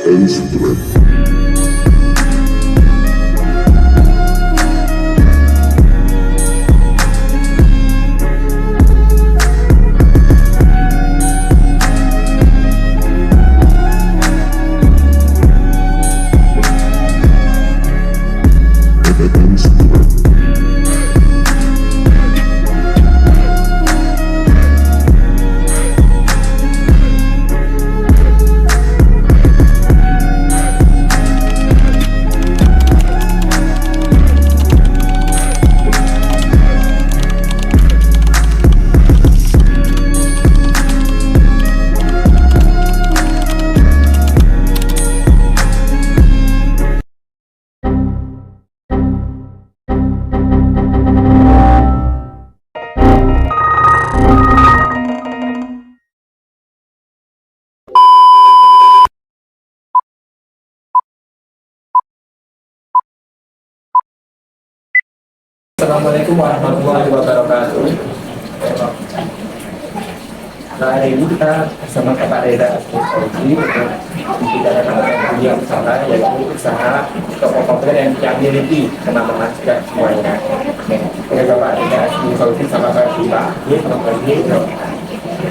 Elstrep. Assalamualaikum warahmatullahi wabarakatuh. Nah, hari ini kita bersama Bapak Reda Asmudi untuk membicarakan dunia usaha, yaitu usaha toko komputer yang dimiliki teman-teman juga semuanya. Oke, Bapak Reda Asmudi sama Pak Pak, ini sama Pak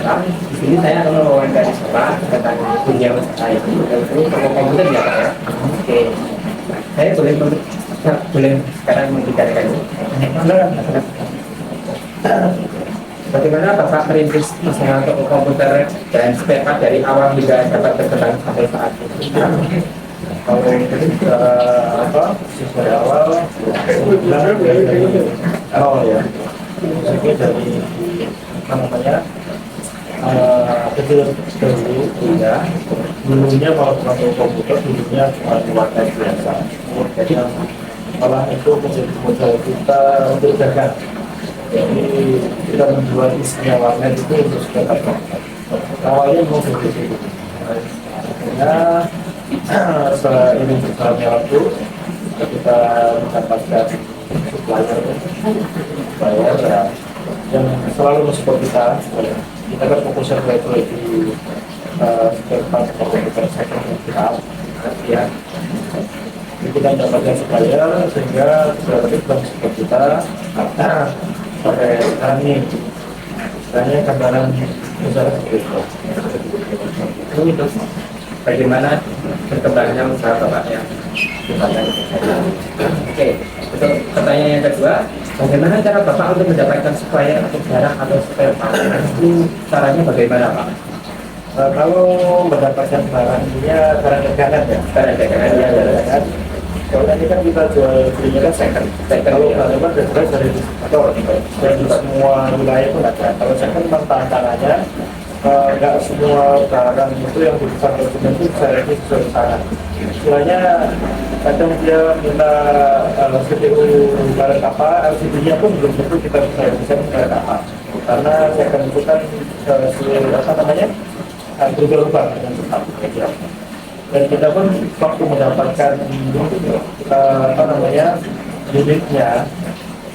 Nah, di sini saya akan mewawancari Bapak tentang dunia usaha itu, yaitu toko komputer ya Pak ya. Oke, saya boleh sekarang membicarakan ini. Bagaimana Bapak merintis usaha toko komputer dan spare part dari awal hingga dapat berkembang sampai saat ini? Kalau dari awal ya, maksudnya dari kecil dulu ya. Dulunya kalau toko komputer dulunya cuma warnet biasa. Jadi malah itu menjadi modal kita untuk dagang. Jadi kita menjual isinya warnet itu untuk sepeda motor. Awalnya mau dari situ. Akhirnya setelah ini berjalannya waktu, kita mendapatkan supplier ya, yang selalu mensupport kita. Kita kan fokusnya di spare part komputer second kita ya. Kita mendapatkan supplier sehingga kita support kita sampai sekarang ini. Sebenarnya gambaran besar seperti itu. Itu bagaimana berkembangnya usaha Bapak yang Oke, untuk pertanyaan yang kedua, bagaimana cara Bapak untuk mendapatkan supplier atau barang atau spare part? Itu caranya bagaimana Pak? Kalau mendapatkan barangnya barang dagangan ya, Barang dagangan ya, dagangan. Kalau tadi kan kita jual belinya kan second. Kalau barang jelas dari distributor dan di semua wilayah pun ada. Kalau second memang tantangannya nggak semua barang itu yang dipesan konsumen itu saya sesuai sana. Istilahnya kadang dia minta CPU barang apa, LCD-nya pun belum tentu kita bisa barang apa. Karena second itu kan berubah-ubah dengan cepat. Dan kita pun waktu mendapatkan unitnya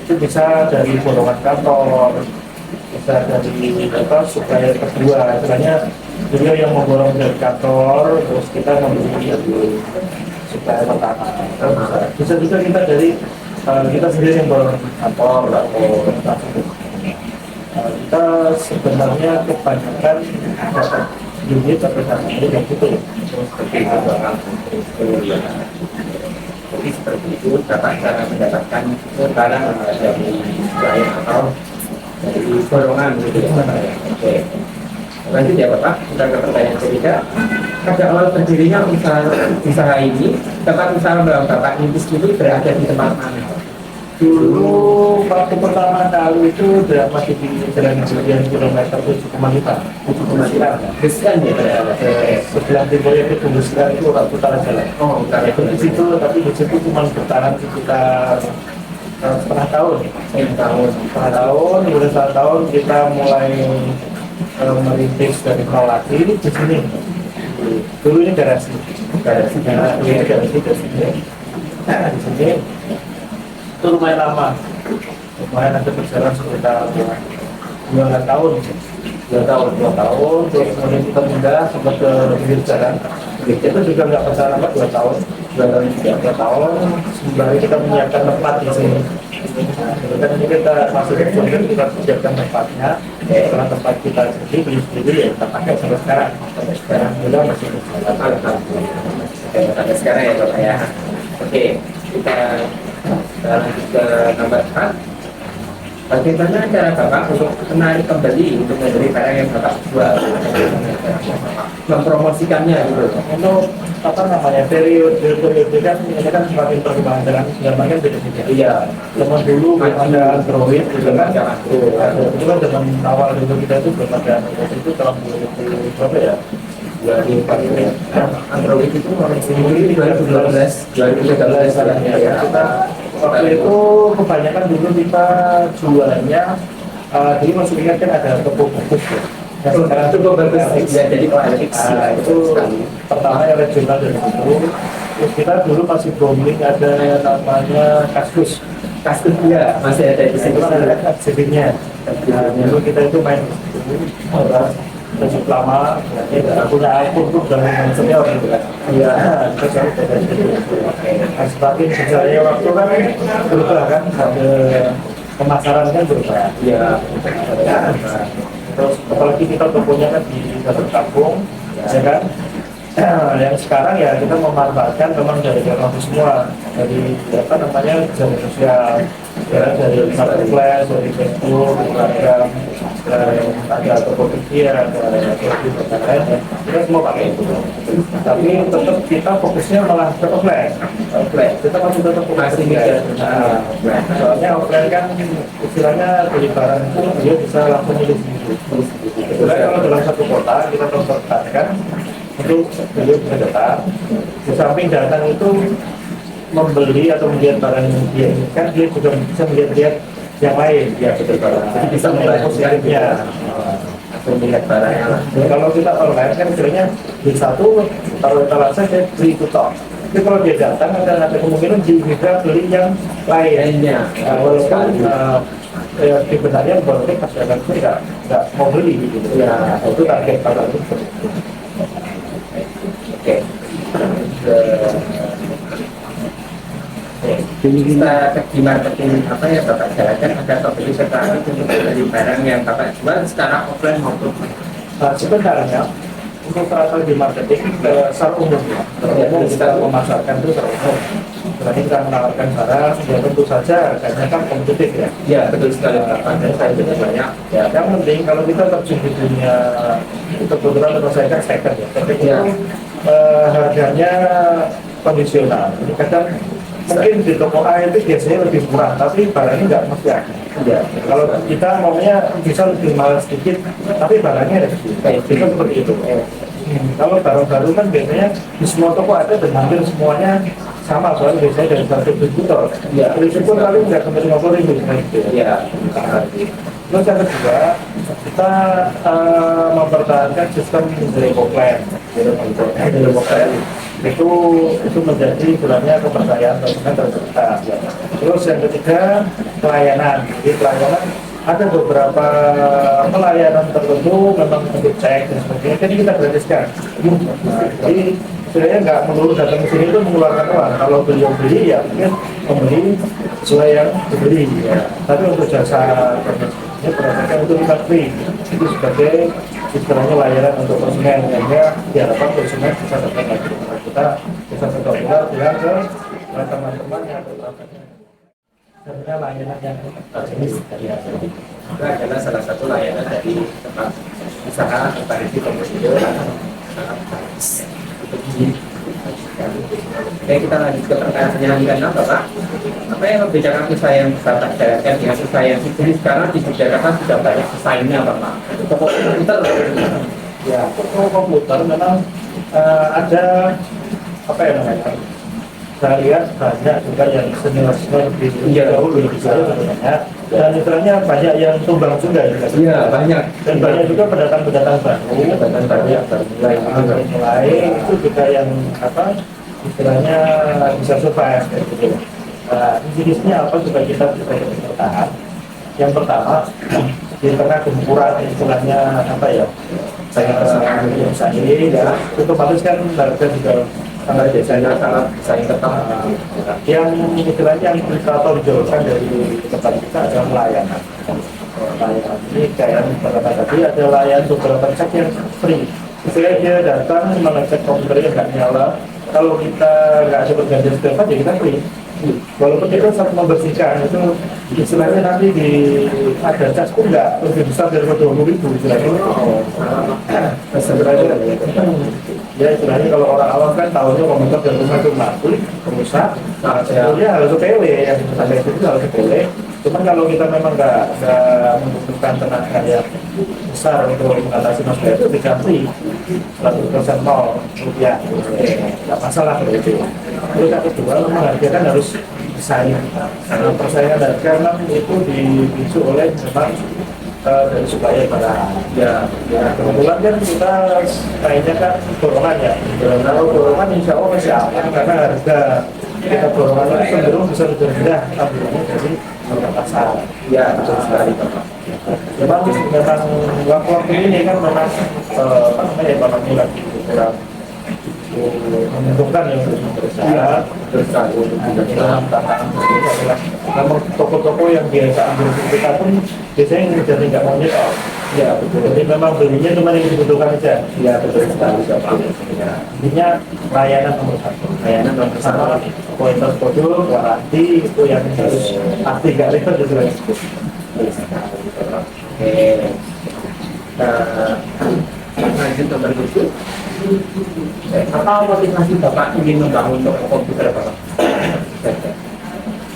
itu bisa dari golongan kantor, bisa dari supplier kedua. Istilahnya beliau yang memborong dari kantor, terus kita membeli supplier pertama. Bisa juga kita dari kita sendiri yang borong kantor atau kita sebenarnya kebanyakan dapat unit atau ini yang itu Jadi seperti itu Bapak cara mendapatkan barang dari supplier atau dari golongan gitu ya. Oke. Lanjut ya Bapak, kita ke pertanyaan ketiga. Pada awal berdirinya usaha ini, tempat usaha Bapak Intis ini berada di tempat mana? dulu waktu pertama kali itu masih di Jalan Julian kilometer 7,5 Besian ya berada sebelah timurnya itu Besian itu orang utara jalan. Oh, utara itu di situ, tapi di situ cuma bertahan sekitar setengah tahun. Setengah tahun, kemudian 1 tahun kita mulai merintis dari nol lagi di sini. Dulu ini garasi ini garasi di sini. Di sini itu lumayan lama, lumayan ada berjalan sekitar 2 tahun. 2 tahun, terus kemudian kita pindah sempat ke pinggir jalan. Itu juga nggak bertahan lama 2 tahun, 2 tahun juga 2 tahun. Sembari kita menyiapkan tempat di sini. Dan ini kita masuk ke sini, kita siapkan tempatnya. Setelah tempat kita beli sendiri ya kita pakai sampai sekarang. Sampai sekarang juga masih berjalan. Sampai sekarang ya Bapak ya. Oke, kita lanjut ke nomor 4. Bagaimana cara Bapak untuk menarik kembali untuk membeli barang yang Bapak jual, mempromosikannya gitu? Untuk apa namanya periode kan ini kan semakin perkembangan dengan zaman kan beda-beda. Iya. Zaman dulu belum ada Android, juga kan itu kan zaman awal dulu kita itu belum ada Android itu tahun 2000 berapa ya? 2004 Android itu mungkin 2012 ya. Kita waktu itu kebanyakan dulu kita jualannya jadi masih ingat kan ada toko bukus ya. Sekarang cukup bagus ya, jadi itu pertama yang regional dari itu. Terus kita dulu masih booming ada namanya Kaskus ya, masih ada di situ. Itu kan ada CD-nya. Dulu kita itu main orang cukup lama, punya akun tuh udah main senior gitu kan. Iya, terus dari situ. Semakin berjalannya waktu kan berubah kan, ada pemasaran kan berubah. Iya. Terus apalagi kita tokonya kan di dalam kampung, ya kan. Yang sekarang ya kita memanfaatkan memang dari teknologi semua, dari apa namanya jaringan sosial, ya dari marketplace, dari Facebook, Instagram, ada Tokopedia, ada Facebook dan lain-lain. Kita semua pakai itu. Tapi tetap kita fokusnya malah ke offline. Kita masih tetap fokus ya. Soalnya offline kan istilahnya beli barang itu dia bisa langsung milih sendiri. Kalau dalam satu kota kita tempatkan untuk beliau bisa datang. Di samping datang itu membeli atau melihat barang yang dia inginkan, dia juga bisa melihat yang lain. Ya betul barang. Jadi bisa melihat positifnya. Atau melihat barangnya. Kalau kita online kan istilahnya di satu taruh etalase saya beli itu toh. Tapi kalau dia datang ada kemungkinan juga beli yang lainnya. Walaupun sebenarnya boleh pas datang itu nggak mau beli gitu. Ya itu target pasar itu. Oke. Strategi marketing apa ya Bapak jalankan agar pembeli tertarik untuk membeli barang yang Bapak jual secara offline maupun sebenarnya untuk strategi marketing secara umum ya, kita memasarkan itu secara umum. Berarti kita menawarkan barang, ya tentu saja harganya kan kompetitif ya. Ya betul sekali. Ada saya juga banyak. Ya, yang penting kalau kita terjun di dunia kebetulan atau saya kan second ya. Second itu harganya kondisional. Jadi kadang mungkin di toko A itu biasanya lebih murah, tapi barangnya nggak mesti ada. Ya, kalau kita maunya bisa lebih mahal sedikit, tapi barangnya ada sedikit. Itu seperti itu. Kalau barang-baru kan biasanya di semua toko ada dan hampir semuanya sama, soalnya biasanya dari 100.000 ton. Ya, risiko kali nggak sampai 50.000 gitu. Ya. Terus yang kedua, kita mempertahankan sistem zero plan. Zero plan itu menjadi sebenarnya kepercayaan konsumen tercipta. Terus yang ketiga, pelayanan. Jadi pelayanan ada beberapa pelayanan tertentu memang untuk cek dan sebagainya. Jadi kita gratiskan. Jadi sebenarnya nggak melulu datang ke sini itu mengeluarkan uang. Kalau beliau beli ya mungkin membeli sesuai yang dibeli. Ya. Tapi untuk jasa ini prosesnya untuk kita free. Itu sebagai istilahnya layanan untuk konsumen. Sehingga diharapkan konsumen bisa datang lagi. Kita bisa sekolah bilang ke teman-teman yang berpraktek. Sebenarnya layanan yang jenis dari itu adalah salah satu layanan dari tempat usaha variety komposito. Oke, kita lanjut ke pertanyaan selanjutnya, Bapak. Apa yang membedakan usaha yang Bapak jalankan dengan usaha yang sejenis sekarang di Jakarta sudah banyak pesaingnya, Bapak? Toko komputer, ya, toko komputer memang ada apa ya namanya? Saya lihat banyak juga yang senior lebih jauh lebih besar banyak, dan istilahnya banyak yang tumbang juga ya. Iya banyak, dan banyak juga pendatang baru yang mulai itu juga yang apa istilahnya bisa survive kayak gitu. Nah, jenisnya apa supaya kita bisa bertahan? Yang pertama di tengah gempuran istilahnya apa ya, saing ya, otomatis kan harga juga sangat biasanya sangat saing ketat. Yang istilahnya yang kita tonjolkan dari tempat kita adalah layanan. Layanan ini kayak kata tadi ada layanan beberapa cek yang free. Misalnya dia datang mengecek komputernya nggak nyala, kalau kita nggak ada pergantian spare ya kita free. Walaupun kita saat membersihkan itu istilahnya nanti di ada cas pun nggak lebih besar dari 20.000 istilahnya. Sebenarnya ya istilahnya kalau orang awam kan tahunya komputer dan rumah itu mati, rusak, sebetulnya harus sepele, yang sampai itu harus sepele. Cuman kalau kita memang nggak membutuhkan tenaga yang besar untuk mengatasi masalah itu diganti 100% rupiah, nggak masalah kalau itu. Terus yang kedua memang harga kan harus bersaing. Persaingan harga memang itu dipicu oleh memang dari supplier pada kebetulan kan kita kayaknya kan dorongan ya. Kalau dorongan insya Allah masih aman karena harga kita dorongan itu cenderung bisa lebih rendah ambilnya dari pasar. Ya betul sekali Bapak. Memang waktu ini kan memang apa namanya ekonomi lagi kurang menguntungkan yang berusaha terus dalam tantangan tersebut adalah memang toko-toko yang biasa ambil kita pun biasanya jadi nggak mau nyetok. Ya betul. Jadi memang belinya cuma yang dibutuhkan saja. Ya betul sekali Bapak. Ya. Intinya layanan nomor satu. Layanan nomor satu. Kualitas produk, garansi itu yang harus pasti nggak ribet itu lagi. Oke. Lanjut nomor itu. Apa motivasi Bapak ingin membangun toko komputer Bapak?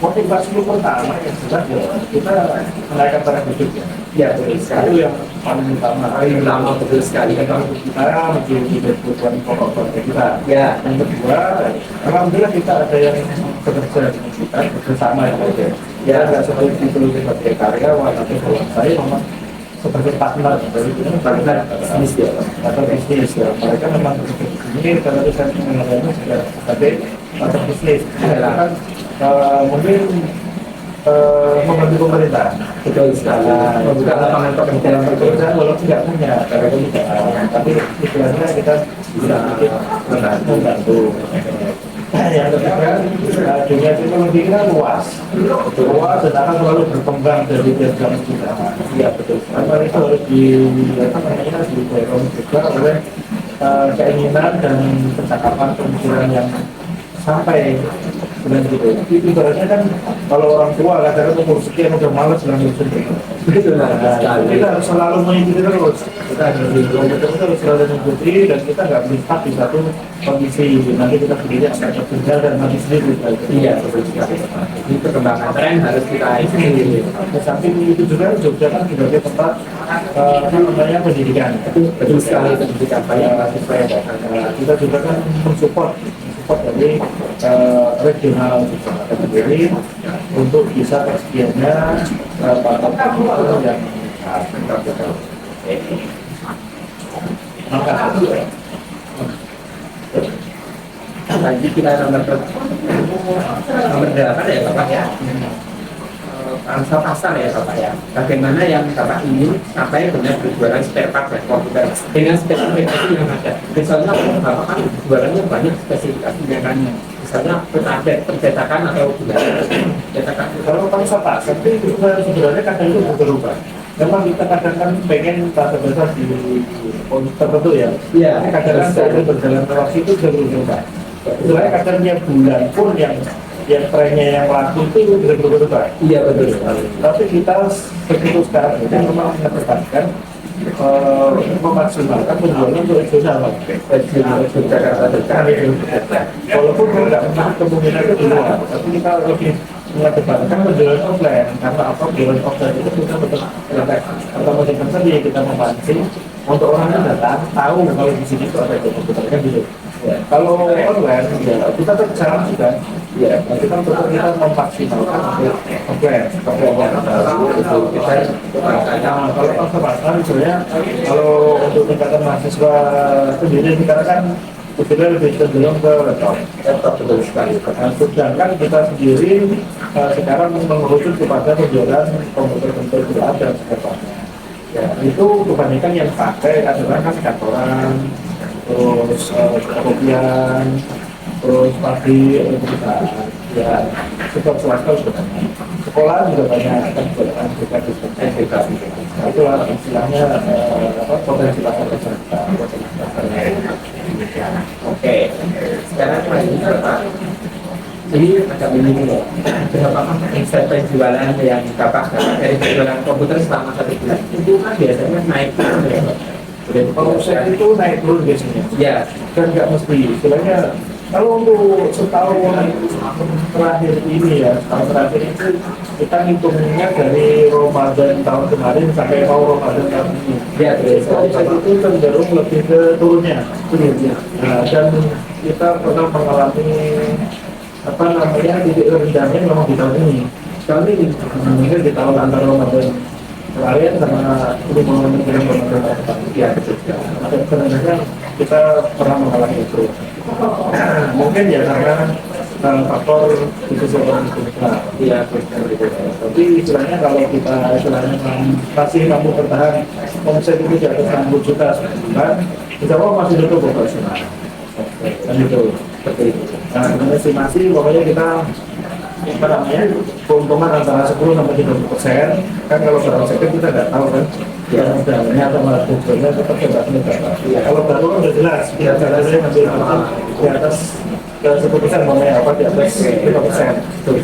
Motivasi pertama yang jelas ya kita menaikkan taraf hidup ya. Ya betul sekali. Itu yang paling utama. Paling utama betul sekali. Kita menjadi kebutuhan pokok keluarga kita. Ya. Yang kedua, alhamdulillah kita ada yang bekerja dengan kita bersama ya. Ya nggak seperti itu sebagai karyawan tapi kalau saya memang sebagai partner dari partner bisnis ya, atau bisnis ya. Mereka memang bekerja di sini karena saya mengenalnya sebagai partner bisnis. Kita kan mungkin membantu pemerintah. Betul sekali. Membuka lapangan pekerjaan pekerjaan walaupun tidak punya, tapi istilahnya kita bisa membantu. Yang ketiga, dunia teknologi kita luas dan akan selalu berkembang dari jam kita. Ya betul. Karena itu harus didorong juga oleh keinginan dan percakapan pemikiran yang sampai dengan gitu. Itu ibaratnya kan kalau orang tua kadang-kadang umur sekian udah malas dengan itu sendiri. Kita harus selalu mengikuti terus. Kita harus selalu mengikuti dan kita nggak bisa di satu kondisi. Nanti kita sendiri akan tertinggal dan mati sendiri. Iya betul sekali. Ini perkembangan tren harus kita ikuti. Samping itu juga Jogja kan sebagai tempat namanya pendidikan. Betul sekali pendidikan banyak mahasiswa yang datang. Kita juga kan mensupport dari regional kita sendiri untuk bisa tersedianya para yang lanjut kita nomor 8 ya Bapak ya. Pangsa pasar ya Bapak ya. Bagaimana yang Bapak ingin sampai benar berjualan spare part dan komputer dengan spesifikasi yang ada. Misalnya Bapak kan jualannya banyak spesifikasinya kan. Misalnya ada percetakan atau tidak percetakan. Kalau pangsa pasar itu sebenarnya kadang itu berubah. Memang kita kadang kan pengen pasar besar di tertentu ya. Iya. Kadang-kadang berjalan waktu itu berubah. Sebenarnya kadang tiap bulan pun yang trennya yang laku itu bisa berubah. Iya betul. Tapi kita begitu sekarang ini memang menetapkan memaksimalkan penjualan untuk regional. Walaupun tidak menutup kemungkinan itu di luar, tapi kita lebih mengedepankan penjualan offline karena apa penjualan offline itu kita betul atau mungkin saja kita memancing untuk orang yang datang tahu kalau di sini itu ada komputer kan gitu. Ya. Kalau online ya, kita berjalan juga ya, kita untuk kita memaksimalkan untuk offline itu kita kalau pasar sebenarnya kalau untuk tingkatan mahasiswa sendiri sekarang kan kita lebih cenderung ke laptop betul sekali. Sedangkan kita sendiri sekarang mengerucut kepada penjualan komputer berat dan sebagainya. Ya, itu kebanyakan yang pakai adalah kan kantoran, terus kemudian terus pabrik atau perusahaan. Ya, sektor swasta juga banyak. Sekolah juga banyak kan juga edukasi. Nah, itulah istilahnya potensi pasar kita. Oke, sekarang lagi Bapak, ini agak bingung dulu. Berapa omset penjualan yang Bapak dapat dari penjualan komputer selama 1 bulan? Itu kan biasanya naik turun ya, Pak? Kalau omset itu naik turun biasanya. Ya, Dan nggak mesti, istilahnya kalau untuk setahun terakhir ini ya, tahun terakhir itu kita ngitungnya dari Ramadan tahun kemarin sampai mau Ramadan tahun ini. ya, Omset itu cenderung lebih ke turunnya. Nah, dan kita pernah mengalami apa namanya titik rendahnya memang di tahun ini. tahun ini. Mungkin di tahun antara Ramadan kemarin sama Ramadan ya, sebenarnya kita pernah mengalami itu. Mungkin ya karena faktor itu seorang kita. Iya, Tapi istilahnya kalau kita istilahnya masih mampu bertahan omset itu di atas 60 juta sebulan, insya Allah masih cukup operasional. Dan itu seperti itu. Nah, dengan estimasi pokoknya kita apa namanya keuntungan antara 10 sampai 30%. Kan kalau barang second kita nggak tahu kan ya modalnya atau malah tujuannya tetap tidak berapa. Ya, kalau baru kan udah jelas kita caranya ngambil di atas 10% namanya apa di atas 5%.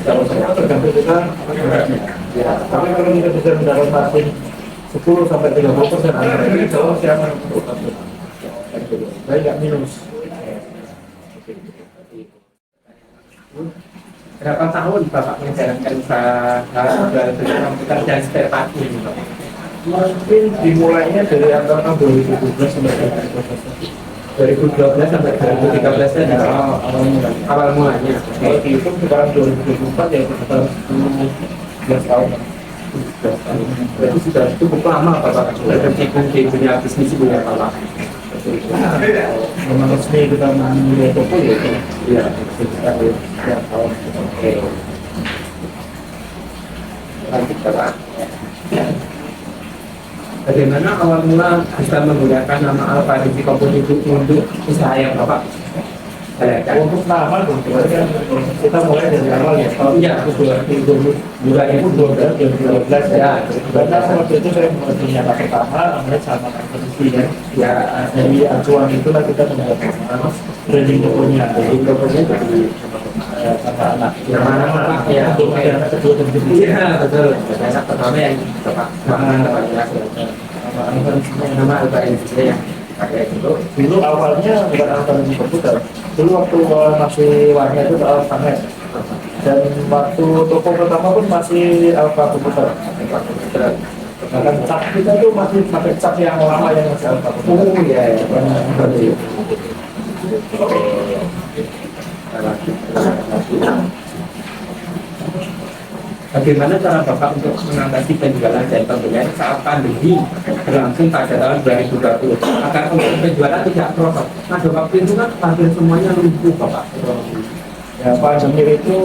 Kalau saya tergantung kita beratnya. Ya, tapi kalau kita bisa mendapat margin 10 sampai 30% antara ini jauh siapa untuk baik nggak minus. Berapa tahun Bapak menjalankan usaha jual beli komputer dan spare part ini, Pak? Mungkin dimulainya dari antara tahun 2012 sampai 2012 sampai 2013 kan awal mulanya. kalau dihitung sekarang 2024 ya sekitar 11 tahun. Berarti sudah cukup lama Bapak berkecimpung di dunia bisnis ini ya Bapak. Memang resmi kita memulai toko ya itu. Iya. Sekitar 11 tahun. Oke. Lanjut Bapak. Bagaimana awal mula bisa menggunakan nama Alfa Digi Komputer itu untuk usaha yang Bapak jalankan? Untuk nama kebetulan kan kita mulai dari awal ya. Tahun Iya, bulan itu 2012 ya. Karena waktu itu saya punya anak pertama namanya sama kompetisi kan. Ya dari acuan itulah kita mendapatkan branding tokonya. Jadi pokoknya dari Sama anak. nama Bapak ya. Untuk ada anak kedua dan ketiga. Iya betul. Anak pertama yang Bapak nama Alfa Digi yang pakai itu. Dulu awalnya bukan Alfa Digi Komputer. Dulu waktu masih warna itu Alfanet. Dan waktu toko pertama pun masih Alfa Komputer. Bahkan cat kita itu masih pakai cat yang lama yang masih Alfa Komputer. Oh iya ya. Bagaimana cara Bapak untuk mengatasi penjualan dan pembelian saat pandemi berlangsung pada tahun 2020 agar penjualan tidak merosot? Pada waktu itu kan hampir semuanya lumpuh Bapak. Ya, pandemi itu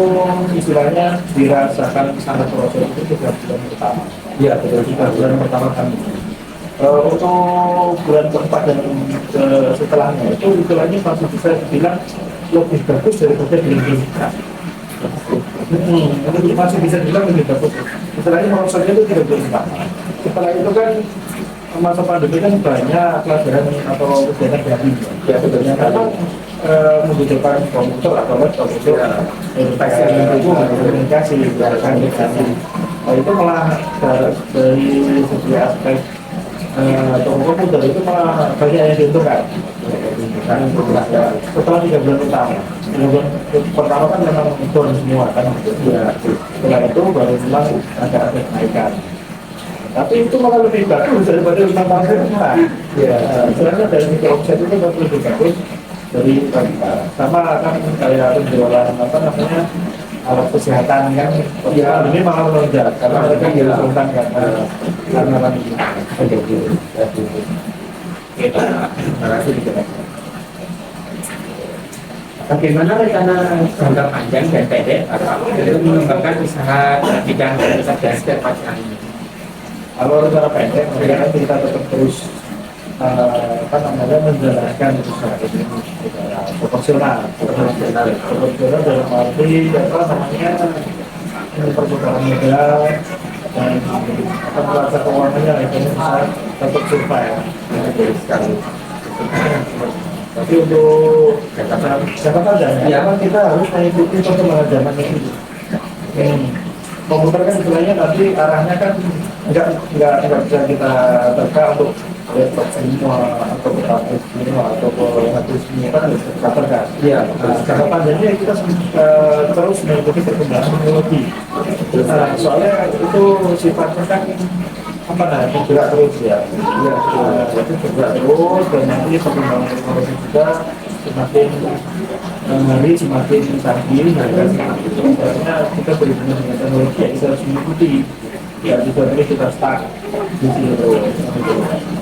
istilahnya dirasakan sangat merosot itu 3 bulan pertama. Iya betul. 3 bulan pertama kami. Untuk bulan keempat dan setelahnya itu istilahnya masih bisa dibilang lebih bagus daripada bulan kita. Itu masih bisa dibilang lebih bagus. Istilahnya merosotnya itu 3 bulan pertama. Setelah itu kan masa pandemi kan banyak pelajaran atau kegiatan dari ya sebetulnya karena membutuhkan komputer atau laptop untuk komunikasi komunikasi. Nah, itu malah dari segi aspek komputer itu malah banyak yang diuntungkan. Setelah 3 bulan pertama, 3 bulan pertama kan memang down semua kan. Setelah itu baru memang ada kenaikan. Tapi itu malah lebih bagus daripada 5 tahun sebelumnya. Ya, sebenarnya dari sisi omset itu lebih bagus dari sama kan kayak penjualan apa namanya alat kesehatan kan. Ya, ini malah melonjak karena mereka dilakukan karena pandemi. Bagaimana rencana jangka panjang dan pendek Bapak untuk mengembangkan usaha bidang dan spare part ini? Kalau rencana pendek, mereka kan kita tetap terus menjalankan usaha ini secara proporsional dalam arti perputaran modal dan neraca keuangannya itu bisa tetap survive. sekali. Tapi untuk jangka panjang, ya memang kita harus mengikuti perkembangan zaman ini. Komputer kan istilahnya nanti arahnya kan nggak bisa kita terka untuk laptop semua atau tablet semua atau HP semua kan harus terka. Iya. Jangka panjangnya kita terus mengikuti perkembangan teknologi. Soalnya itu sifatnya kan bergerak terus ya. Iya, itu bergerak terus dan nanti perkembangan teknologi juga semakin hari semakin canggih, karena kita benar-benar dengan teknologi ya kita harus mengikuti. Ya juga tadi kita start di sini terus.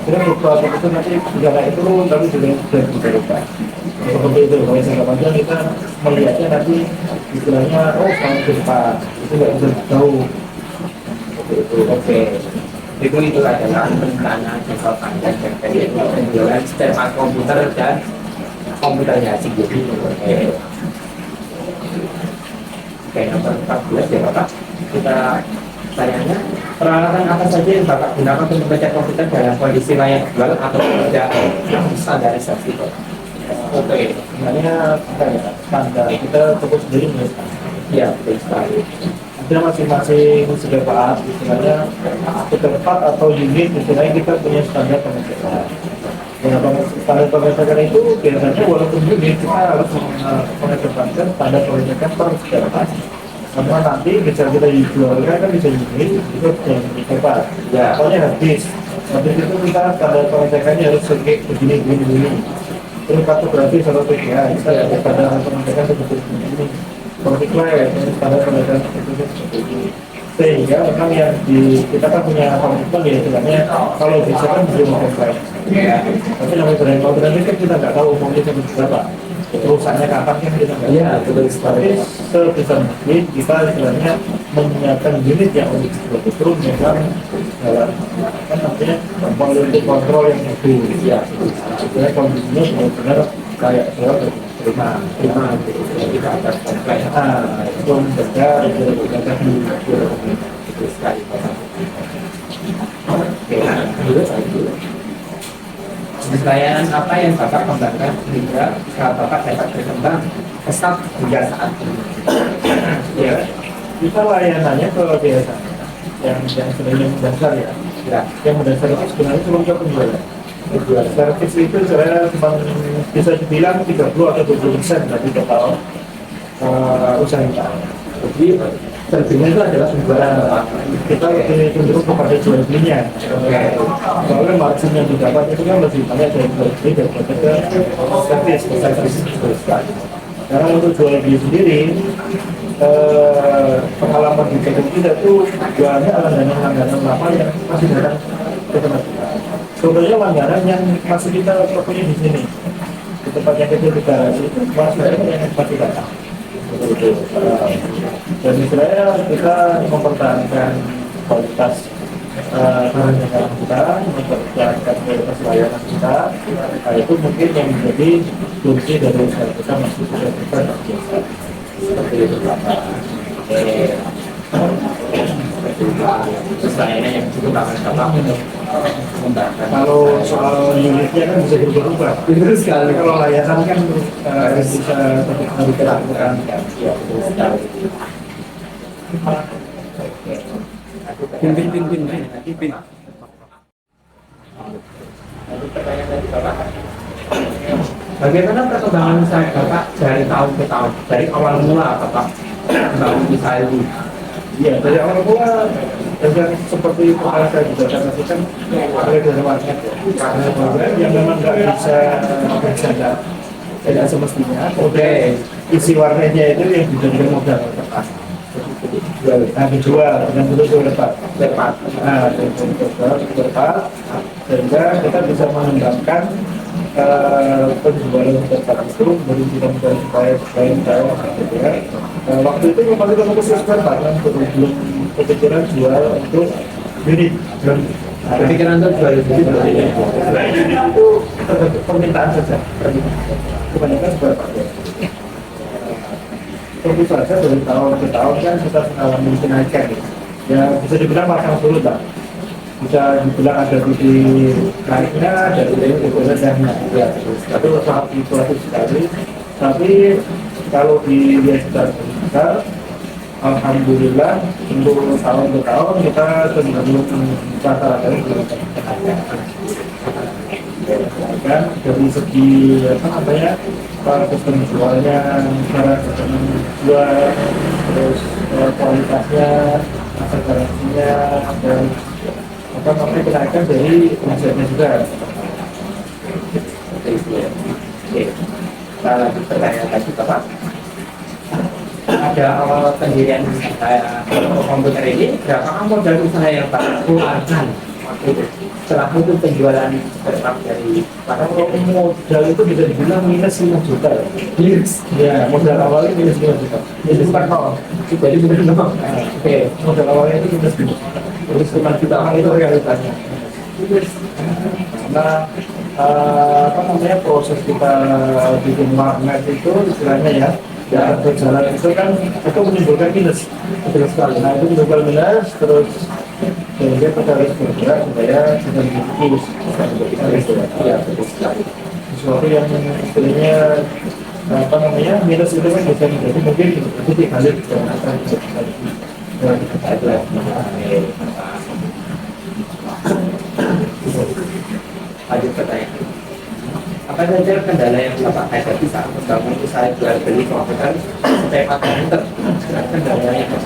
Kita beberapa itu nanti tidak naik turun tapi juga sudah berubah. Seperti itu, kalau jangka panjang kita melihatnya nanti istilahnya tahun ke depan itu nggak bisa jauh. Oke. Itu adalah rencana jangka panjang dan pendek penjualan spare komputer dan komputernya sendiri. Oke, nomor 14 ya Bapak. Kita tanyanya, peralatan apa saja yang Bapak gunakan untuk membaca komputer dalam kondisi layak jual atau tidak standarisasi? Oke, Sebenarnya standar kita cukup sendiri nih. ya betul sekali. Ada masing-masing sedepat, istilahnya sedepat atau unit, istilahnya kita punya standar pengecekan. Ya, standar pengecekan itu biasanya walaupun unit kita harus mengedepankan standar pengecekan per sedepat. Karena nanti bisa kita jualkan kan bisa unit, itu yang sedepat. Ya. Pokoknya habis itu kita standar pengecekannya harus begini. Terus kartografi atau PGA, kita ada standar pengecekan seperti ini. Profitnya pada penelitian seperti ini, sehingga memang yang kita kan punya komitmen ya istilahnya kalau bisa kan bisa mengkomplain tapi namanya brand komplain kan kita nggak tahu umumnya seperti berapa perusahaannya kapan kan kita nggak tahu. Tapi sebisa mungkin kita istilahnya menyiapkan unit yang untuk betul memang dalam namanya quality control yang lebih jadi kondisinya benar-benar kayak terima Kita akan komplain. itu menjaga Betul sekali. Oke, dulu saya dulu. Layanan apa yang Bapak kembangkan hingga Bapak dapat berkembang pesat hingga saat ini? ya kita layanannya kalau biasa yang sebenarnya mendasar ya yang mendasar itu sebenarnya cuma ke penjualan. Servis itu saya cuma bisa dibilang 30 atau 20% dari total usaha kita. Jadi terjadinya itu adalah penjualan Bapak. Kita lebih cenderung kepada jual belinya. Soalnya margin yang didapat itu kan lebih banyak dari jual beli daripada servis. Karena untuk jual beli sendiri pengalaman di kedai kita tuh jualnya langganan lama yang masih datang ke tempat kita. Sebenarnya langganan yang masih kita punya di sini di tempat yang kecil di garasi itu masih ada yang masih datang. Dan istilahnya kita mempertahankan kualitas barang dagangan kita, mempertahankan kualitas layanan kita. Nah, itu mungkin yang menjadi kunci dari usaha kita masih bisa biasa. Seperti itu Bapak. Layanan yang cukup aman Bapak untuk membangkan. Kalau soal unitnya kan bisa berubah-ubah. Betul sekali. Kalau layanan kan bisa tetap harus dilakukan. Ya, betul sekali. Pimpin. Pertanyaan dari Bapak. Bagaimana perkembangan usaha Bapak dari tahun ke tahun? Dari awal mula Bapak membangun usaha ini? Iya, dari awal mula dan seperti pernah saya juga katakan mulai dari warnet ya. Karena warnet yang memang nggak bisa bercanda tidak semestinya. Oke, isi warnetnya itu yang dijadikan modal tepat. Nah, dijual dengan betul tepat. Nah, tepat sehingga kita bisa mengembangkan penjualan tepat itu dari kita supaya gitu ya. Waktu itu memang kita fokus tepat kan belum kepikiran jual untuk unit. Kepikiran untuk jual unit Selain unit itu tergantung permintaan saja. Kebanyakan berapa? Tentu saja dari tahun ke tahun kan kita mengalami kenaikan. Ya bisa dibilang pasang surut lah. Bisa dibilang ada titik naiknya, ada titik turunnya yang ya, itu sangat fluktuatif sekali. Tapi kalau dilihat secara besar, alhamdulillah untuk tahun ke tahun kita cenderung rata-rata kenaikan. Kan dari segi apa namanya sistem jualnya, cara sistem jual, terus kualitasnya, masa garansinya, dan apa namanya kenaikan dari penghasilannya juga. seperti itu ya. Oke, kita lanjut pertanyaan lagi Bapak. Ada awal pendirian usaha komputer ini, berapa modal usaha yang Pak keluarkan waktu itu? Setelah itu penjualan tetap dari para Kalau modal itu bisa dibilang minus 5 juta. Yes. Ya, modal awalnya minus 5 juta. Jadi bukan nol. Jadi benar dong. Oke, Modal awalnya itu minus 5 juta. Terus 5 juta itu realitanya. Karena apa namanya proses kita bikin magnet itu istilahnya ya berjalan itu kan itu menimbulkan minus betul sekali. Nah itu menimbulkan minus terus sehingga kita harus bergerak supaya bisa menembus ya betul sekali. sesuatu yang istilahnya apa namanya minus itu kan bisa menjadi mungkin titik balik dan akan bisa Lanjut pertanyaan. Apa saja kendala yang Bapak hadapi saat membangun usaha jual beli komputer supaya Pak komputer? Kendalanya apa?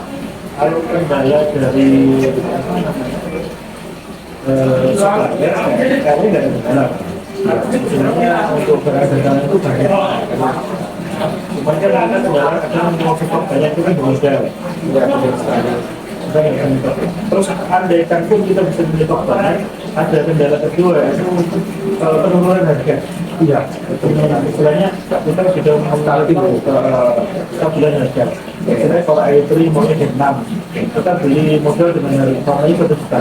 kalau kendala dari apa namanya supplier kami nggak ada kendala. Sebenarnya untuk barang-barang itu banyak. Cuman kan ada kendala kadang mau support banyak itu kan modal. Ya betul sekali. Terus andaikan pun kita bisa menyetok banyak, ada kendala kedua itu penurunan harga. Iya, penurunan istilahnya kita sudah mengalami stabilan harga. Misalnya kalau i3 maunya di 6, kita beli model dengan harga 1 juta.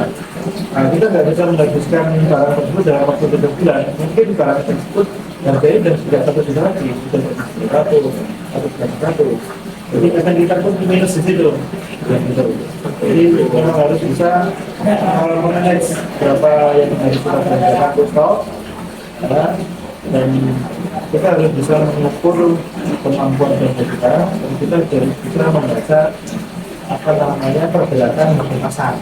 Nah, kita nggak bisa menghabiskan barang tersebut dalam waktu 3 bulan. Mungkin barang tersebut harganya sudah tidak 1 juta lagi, sudah 1 jadi kadang kita pun minus di situ. Jadi memang harus bisa memanage berapa yang harus kita belanjakan untuk stok, dan kita harus bisa mengukur kemampuan kerja kita, dan kita harus bisa membaca apa namanya pergerakan di pasar.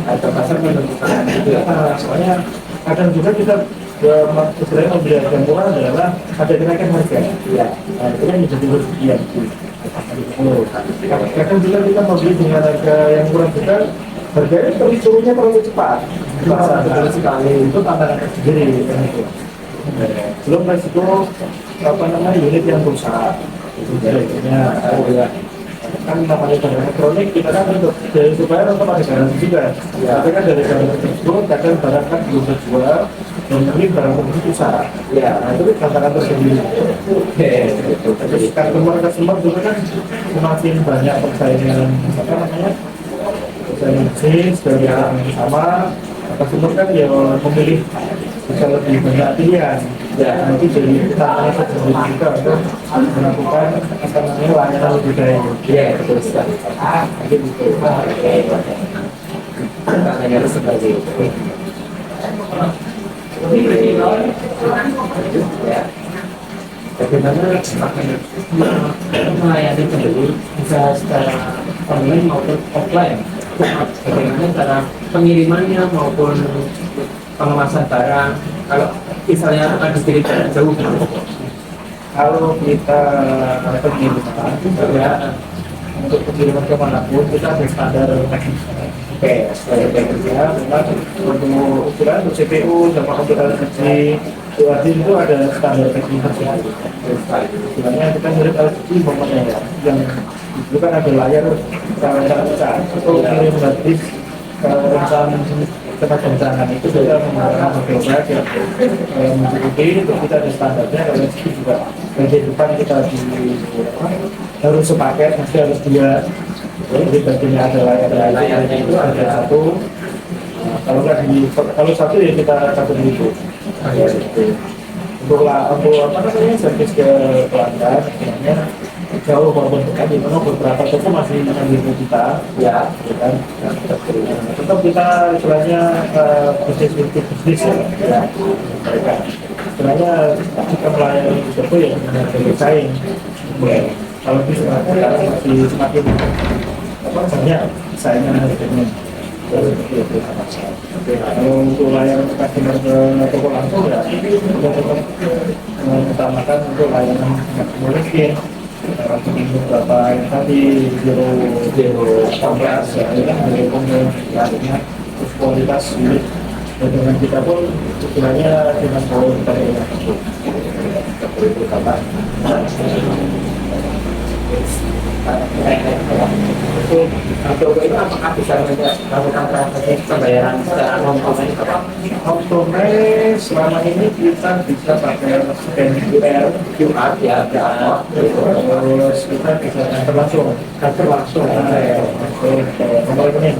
Ada pasar menentukan juga. Soalnya kadang juga kita istilahnya membeli harga murah adalah ada kenaikan harga. Ya, Nah, itu kan menjadi kerugian. Kadang juga kita membeli dengan harga yang murah juga, harganya turunnya terlalu cepat. betul sekali. Itu tantangan tersendiri. Kan itu. Belum resiko apa namanya unit yang rusak. Itu kan namanya barang elektronik kita kan untuk dari supplier untuk ada garansi juga. Tapi kan dari garansi tersebut kadang barang kan belum terjual dan mungkin barang tersebut rusak. Ya, Nah itu kan tantangan tersendiri. oke, betul. Terus customer juga kan semakin banyak persaingan apa namanya persaingan bisnis dari yang sama. Customer kan ya memilih bisa lebih banyak pilihan. Ya, Nanti jadi tantangan tersendiri juga untuk melakukan apa namanya layanan lebih baik. ya betul sekali. Gitu. Tantangannya seperti itu. Ya. Bagaimana melayani pembeli bisa secara online maupun offline? Bagaimana cara pengirimannya maupun pengemasan barang? Kalau misalnya ada kirim jarak jauh, Kalau kita pengiriman ya untuk pengiriman kemanapun kita ada standar teknis. oke, sebagai Ya, memang untuk ukuran untuk CPU sama untuk LCD UHD itu ada standar teknis tersendiri. Sebenarnya kita mirip LCD momennya ya, yang itu kan ada layar kamera besar. Untuk kirim gratis rencan tempat rencangan itu kita menggunakan model yang mencukupi, untuk kita ada standarnya. Kalau LCD juga bagian depan kita harus sepaket, masih harus dua. Jadi bagiannya ada layarnya itu ada satu. Kalau nggak kalau satu ya kita satu itu. Untuk apa namanya servis ke pelanggan, sebenarnya jauh walaupun dekat, di mana beberapa toko masih mengambil kita, ya, kan. Tetap kita istilahnya bisnis ya, mereka. Sebenarnya kita melayani toko yang bersaing. Kalau di sekarang masih semakin banyak saingan harganya. Kalau untuk layanan customer ke toko langsung ya kita tetap mengutamakan untuk layanan mungkin beberapa yang tadi zero kompas ya dari komponennya kualitas unit dan dengan kita pun istilahnya dengan poin kita itu kata Untuk itu apakah bisa melakukan transaksi pembayaran secara non tunai? non tunai selama ini kita bisa pakai scan QR Ya, terus kita bisa transfer langsung nomor rekening.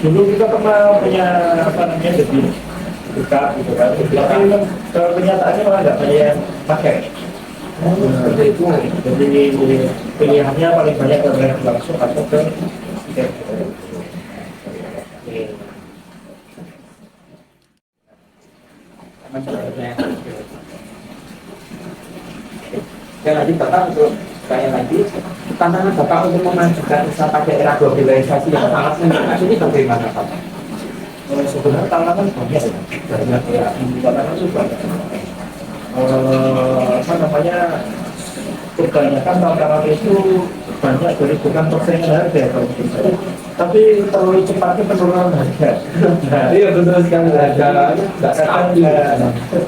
Dulu kita pernah punya apa namanya debit buka gitu kan, tapi kenyataannya malah nggak banyak yang pakai. Seperti itu, jadi pilihannya paling banyak ke bayar langsung atau ke tiket. Dan nanti Bapak untuk saya lagi tantangan Bapak untuk memajukan usaha pakai era globalisasi yang sangat meningkat ini bagaimana Pak? Sebenarnya tantangan banyak ya, tantangan itu banyak. Apa namanya, kebanyakan tantangan itu banyak dari bukan persaingan harga kalau menurut saya, tapi terlalu cepatnya penurunan harga. Iya betul sekali, harga nggak stabil.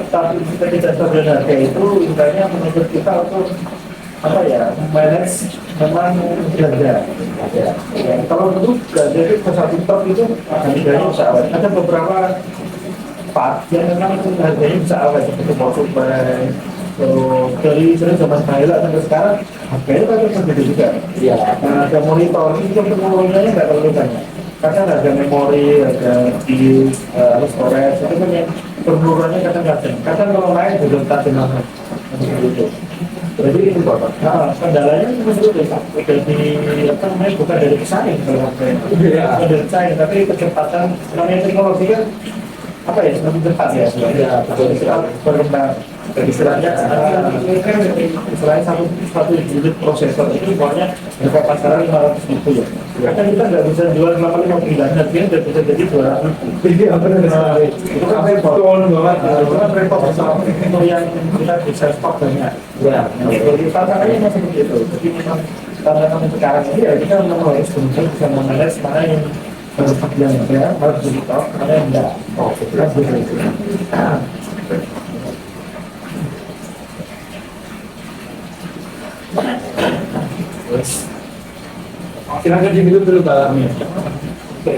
Tapi kita tidak stabil harga itu intinya menuntut kita untuk apa ya, manage memang harga. Ya, kalau dulu jadi satu top itu harganya bisa awet. Ada beberapa part yang memang harganya bisa awet seperti motor dari zaman Thailand sampai sekarang harganya kan berbeda juga. Iya. Nah, ada monitor itu penurunannya nggak terlalu banyak karena harga memori, harga disk, storage itu kan yang penurunannya kadang-kadang. Kadang kalau naik juga tak jelas begitu. Jadi itu bapak. Nah, kendalanya itu seperti dari apa namanya, bukan dari pesaing kalau bukan dari pesaing, tapi kecepatan namanya teknologi kan apa ya, semakin cepat ya, berkembang. Istilahnya satu unit prosesor itu pokoknya harga pasaran 500.000 ya. Kadang kita nggak bisa jual 85 dan dia nggak bisa jadi 200. Jadi apa namanya? Itu kan repot banget. Itu kan repot untuk yang kita bisa stok banyak. Ya, jadi tantangannya masih seperti itu. Jadi memang tantangan sekarang ini ya kita memang harus benar-benar bisa menganalisis mana yang harus yang ya harus di stok, mana yang enggak. Oh, itu kan begitu. Silakan diminum dulu Pak. Oke.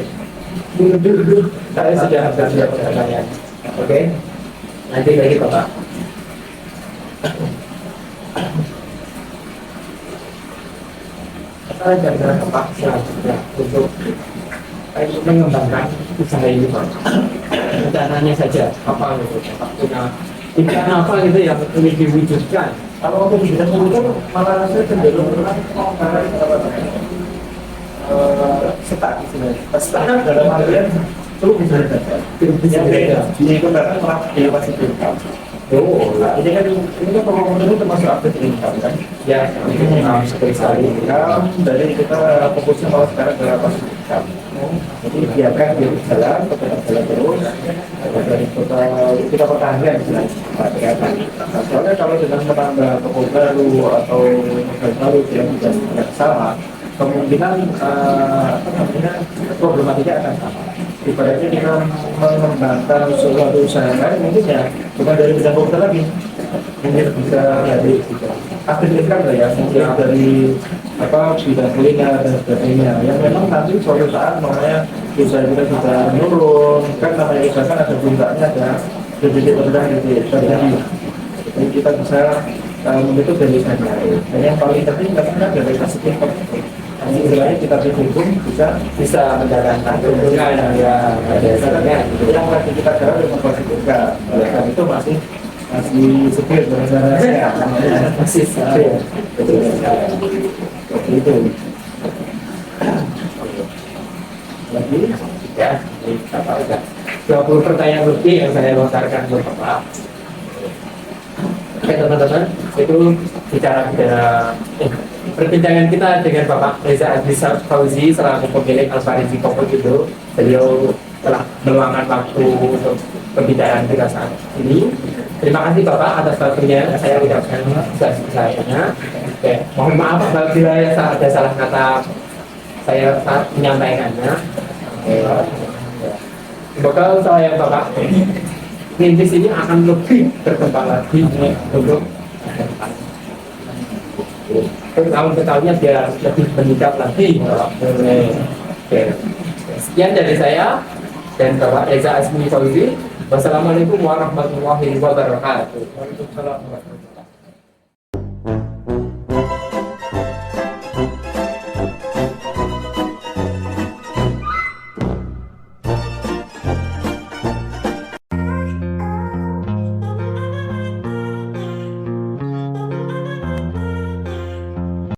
Minum dulu. Saya sudah siap pertanyaan. Oke. Nanti lagi Bapak. Saya kira Bapak selanjutnya untuk mengembangkan usaha ini Pak. Rencananya saja apa gitu Bapak punya impian apa gitu yang ingin diwujudkan. Kalau untuk bidang itu malah saya cenderung karena setak sebenarnya dalam artian itu bisa dapat yang beda di kendaraan malah dia pasti income. Oh, ini kan promotor itu termasuk aktif income kan? Ya, seperti sekali. Dari kita fokusnya malah sekarang ke pasif income. Jadi biarkan dia berjalan, tetap jalan terus. Dari kita pertahankan istilahnya. Soalnya kalau sedang menambah toko baru atau modal baru yang tidak sama, kemungkinan problematika akan sama. Ibaratnya kita mengembangkan suatu usaha lain mungkin ya bukan dari bidang komputer lagi, mungkin bisa dari aktif income lah ya, mungkin dari apa bidang kuliner dan sebagainya. Yang memang nanti suatu saat namanya usaha kita sudah menurun, kan namanya usaha kan ada puncaknya, ada titik rendah, titik terjadi. Jadi kita bisa membentuk tulisannya. Dan yang paling penting karena dari kasih istilahnya kita berhubung bisa menjalankan hubungan ya dasarnya yang lagi kita jalan dengan positif juga dan itu masih supir sebenarnya masih supir seperti itu lagi ya apa udah 20 pertanyaan lebih yang saya lontarkan ke Bapak. Oke teman-teman, itu bicara perbincangan kita dengan Bapak Reza Azli Fauzi selaku pemilik Al-Farisi Toko itu. Beliau telah meluangkan waktu untuk pembicaraan kita saat ini. Terima kasih Bapak atas waktunya. Saya ucapkan sayangnya. Oke, mohon maaf apabila ada salah kata saya saat menyampaikannya. Semoga saya Bapak Nintis ini akan lebih berkembang lagi untuk tahun-tahunnya biar lebih meningkat lagi. Oke. Sekian dari saya dan Bapak Reza Azli Fauzi. Wassalamualaikum warahmatullahi wabarakatuh. Waalaikumsalam warahmatullahi wabarakatuh.